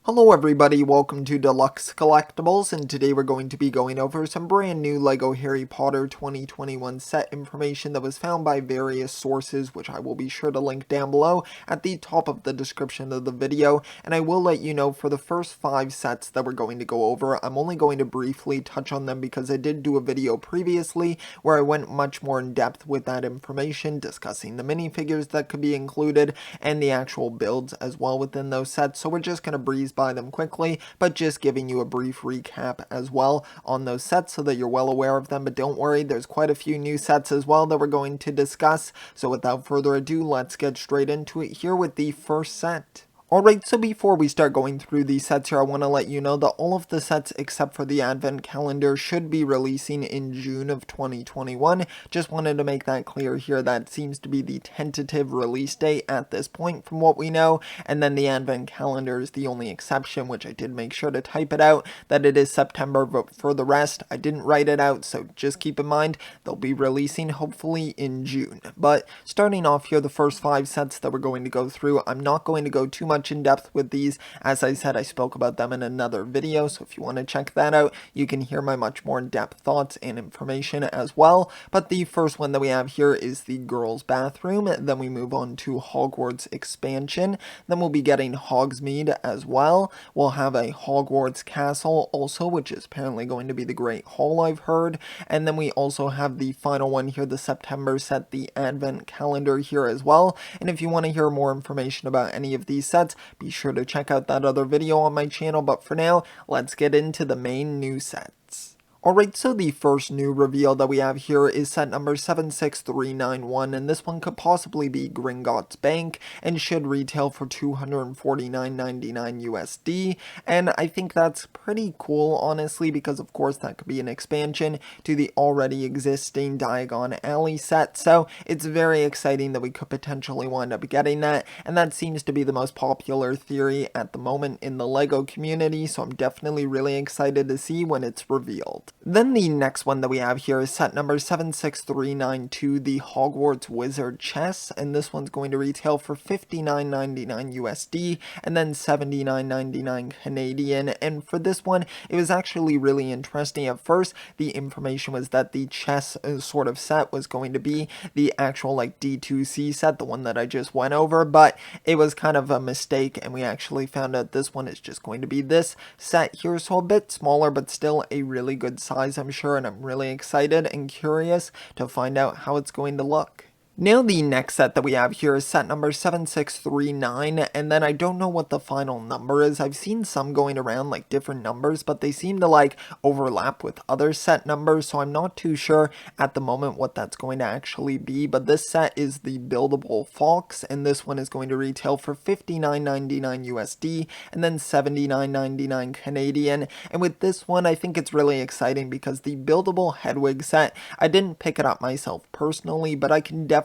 Hello everybody, welcome to Deluxe Collectibles, and today we're going to be going over some brand new LEGO Harry Potter 2021 set information that was found by various sources, which I will be sure to link down below at the top of the description of the video, and I will let you know for the first 5 sets that we're going to go over, I'm only going to briefly touch on them because I did do a video previously where I went much more in depth with that information, discussing the minifigures that could be included and the actual builds as well within those sets, so we're just going to breeze by them quickly, but just giving you a brief recap as well on those sets so that you're well aware of them. But don't worry, there's quite a few new sets as well that we're going to discuss, so without further ado, let's get straight into it here with the first set. Alright, so before we start going through these sets here, I want to let you know that all of the sets except for the advent calendar should be releasing in June of 2021. Just wanted to make that clear here. That seems to be the tentative release date at this point from what we know, and then the advent calendar is the only exception, which I did make sure to type it out, that it is September, but for the rest, I didn't write it out, so just keep in mind, they'll be releasing hopefully in June. But starting off here, the first 5 sets that we're going to go through, I'm not going to go too much in depth with these. As I said, I spoke about them in another video, so if you want to check that out, you can hear my much more in-depth thoughts and information as well. But the first one that we have here is the girls' bathroom. Then we move on to Hogwarts expansion. Then we'll be getting Hogsmeade as well. We'll have a Hogwarts castle also, which is apparently going to be the Great Hall, I've heard. And then we also have the final one here, the September set, the advent calendar here as well. And if you want to hear more information about any of these sets, be sure to check out that other video on my channel, but for now, let's get into the main new sets. Alright, so the first new reveal that we have here is set number 76391, and this one could possibly be Gringots Bank, and should retail for $249.99 USD, and I think that's pretty cool, honestly, because of course that could be an expansion to the already existing Diagon Alley set, so it's very exciting that we could potentially wind up getting that, and that seems to be the most popular theory at the moment in the LEGO community, so I'm definitely really excited to see when it's revealed. Then the next one that we have here is set number 76392, the Hogwarts Wizard Chess, and this one's going to retail for $59.99 USD and then $79.99 Canadian. And for this one, it was actually really interesting. At first, the information was that the chess sort of set was going to be the actual like D2C set, the one that I just went over, but it was kind of a mistake, and we actually found out this one is just going to be this set here, so a bit smaller, but still a really good size, I'm sure, and I'm really excited and curious to find out how it's going to look. Now the next set that we have here is set number 7639, and then I don't know what the final number is. I've seen some going around like different numbers, but they seem to like overlap with other set numbers, so I'm not too sure at the moment what that's going to actually be. But this set is the Buildable Fox, and this one is going to retail for $59.99 USD and then $79.99 Canadian. And with this one, I think it's really exciting because the Buildable Hedwig set, I didn't pick it up myself personally, but I can definitely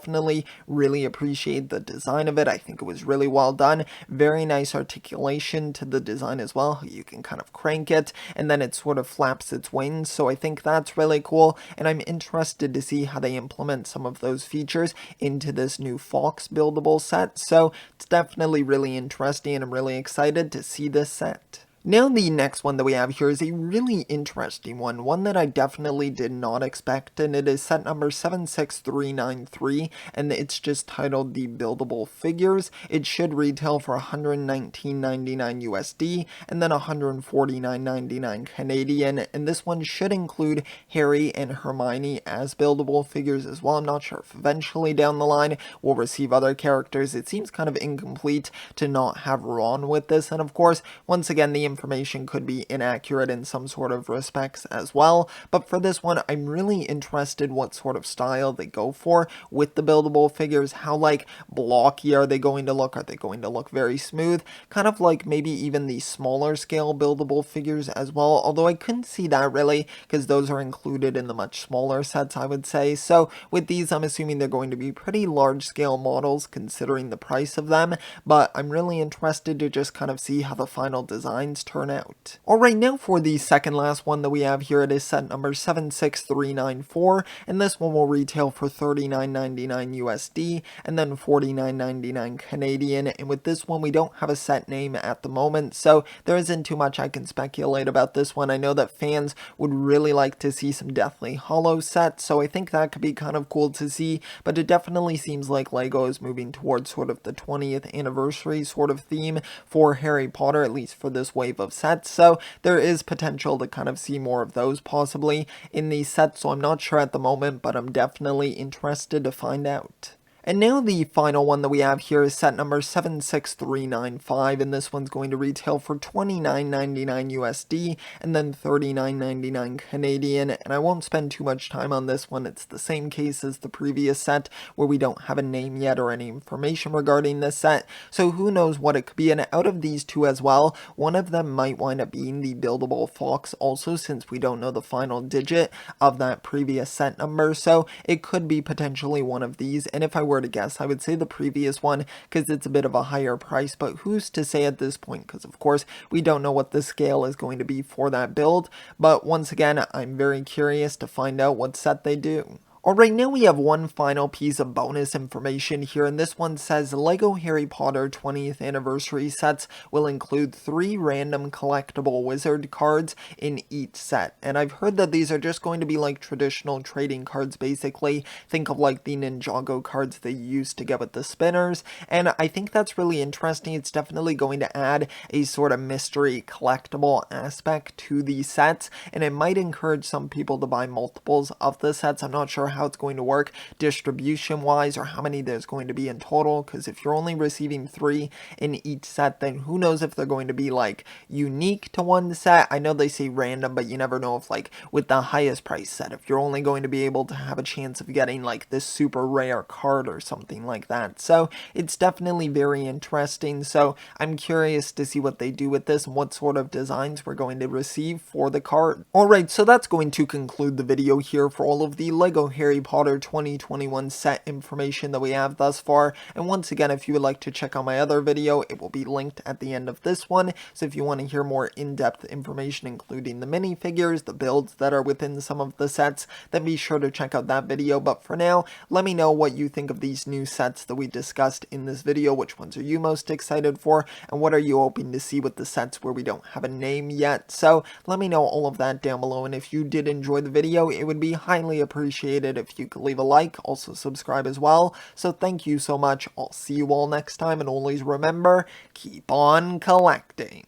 really appreciate the design of it. I think it was really well done. Very nice articulation to the design as well. You can kind of crank it and then it sort of flaps its wings, so I think that's really cool, and I'm interested to see how they implement some of those features into this new Fox buildable set. So it's definitely really interesting, and I'm really excited to see this set. Now the next one that we have here is a really interesting one that I definitely did not expect, and it is set number 76393, and it's just titled the Buildable Figures. It should retail for $119.99 USD and then $149.99 Canadian, and this one should include Harry and Hermione as buildable figures as well. I'm not sure if eventually down the line we'll receive other characters. It seems kind of incomplete to not have Ron with this, and of course, once again, the information could be inaccurate in some sort of respects as well, but for this one, I'm really interested what sort of style they go for with the buildable figures. How like blocky are they going to look? Are they going to look very smooth? Kind of like maybe even the smaller scale buildable figures as well, although I couldn't see that really because those are included in the much smaller sets, I would say. So with these, I'm assuming they're going to be pretty large scale models considering the price of them, but I'm really interested to just kind of see how the final designs ones turn out. Alright, now for the second last one that we have here, it is set number 76394, and this one will retail for $39.99 USD, and then $49.99 Canadian, and with this one we don't have a set name at the moment, so there isn't too much I can speculate about this one. I know that fans would really like to see some Deathly Hallows sets, so I think that could be kind of cool to see, but it definitely seems like LEGO is moving towards sort of the 20th anniversary sort of theme for Harry Potter, at least for this wave of sets, so there is potential to kind of see more of those possibly in these sets, so I'm not sure at the moment, but I'm definitely interested to find out. And now the final one that we have here is set number 76395, and this one's going to retail for $29.99 USD, and then $39.99 Canadian, and I won't spend too much time on this one. It's the same case as the previous set, where we don't have a name yet or any information regarding this set, so who knows what it could be, and out of these two as well, one of them might wind up being the Buildable Fox also, since we don't know the final digit of that previous set number, so it could be potentially one of these, and if I were to guess, I would say the previous one because it's a bit of a higher price, but who's to say at this point, because of course we don't know what the scale is going to be for that build, but once again I'm very curious to find out what set they do. Alright, now we have one final piece of bonus information here, and this one says LEGO Harry Potter 20th Anniversary sets will include 3 random collectible wizard cards in each set, and I've heard that these are just going to be like traditional trading cards basically. Think of like the Ninjago cards that you used to get with the spinners, and I think that's really interesting. It's definitely going to add a sort of mystery collectible aspect to these sets, and it might encourage some people to buy multiples of the sets. I'm not sure how it's going to work distribution wise or how many there's going to be in total, because if you're only receiving 3 in each set, then who knows if they're going to be like unique to one set. I know they say random, but you never know if like with the highest price set, if you're only going to be able to have a chance of getting like this super rare card or something like that. So it's definitely very interesting, so I'm curious to see what they do with this and what sort of designs we're going to receive for the card. Alright, so that's going to conclude the video here for all of the LEGO Harry Potter 2021 set information that we have thus far, and once again, if you would like to check out my other video, it will be linked at the end of this one, so if you want to hear more in-depth information including the minifigures, the builds that are within some of the sets, then be sure to check out that video. But for now, let me know what you think of these new sets that we discussed in this video. Which ones are you most excited for, and what are you hoping to see with the sets where we don't have a name yet? So let me know all of that down below, and if you did enjoy the video, it would be highly appreciated if you could leave a like, also subscribe as well. So thank you so much, I'll see you all next time, and always remember, keep on collecting.